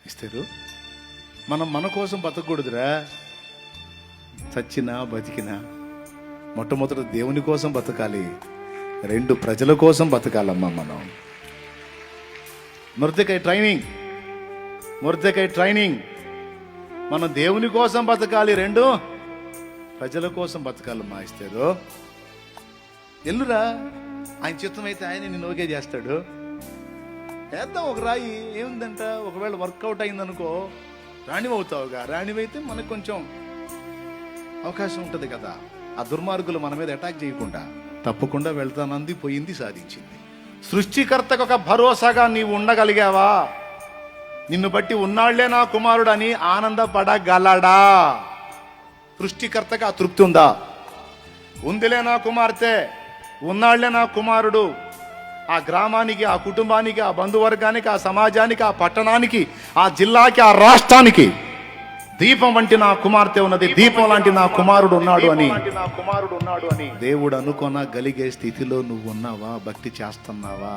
ఇస్తారు. మనం మన కోసం బతకూడదురా. చచ్చినా బతికినా మొట్టమొదటి దేవుని కోసం బతకాలి, రెండు ప్రజల కోసం బతకాలమ్మా. మనం మొర్దెకై ట్రైనింగ్. మనం దేవుని కోసం బతకాలి, రెండు ప్రజల కోసం బతకాలమ్మా. ఇస్తారు ఎల్లురా, ఆయన చిత్తం అయితే ఆయన నిన్ను ఓకే చేస్తాడు. వేద్దాం ఒక రాయి, ఏముందంట. ఒకవేళ వర్కౌట్ అయిందనుకో రాణివవుతావుగా. రాణివైతే మనకు కొంచెం అవకాశం ఉంటుంది కదా. ఆ దుర్మార్గులు మన మీద అటాక్ చేయకుండా తప్పకుండా వెళ్తానంది, పోయింది, సాధించింది. సృష్టికర్తకు ఒక భరోసాగా నీవు ఉండగలిగావా? నిన్ను బట్టి ఉన్నాళ్లే నా కుమారుడు అని ఆనందపడగలడా? సృష్టికర్తగా తృప్తి ఉందా? ఉందిలే నా కుమార్తె, ఉన్నాళ్లే నా కుమారుడు. ఆ గ్రామానికి, ఆ కుటుంబానికి, ఆ బంధువర్గానికి, ఆ సమాజానికి, ఆ పట్టణానికి, ఆ జిల్లాకి, ఆ రాష్ట్రానికి దీపం వంటి నా కుమార్తె ఉన్నది, దీపం లాంటి నా కుమారుడు ఉన్నాడు అని దేవుడు అనుకోనగలిగే స్థితిలో నువ్వు ఉన్నావా? భక్తి చేస్తున్నావా?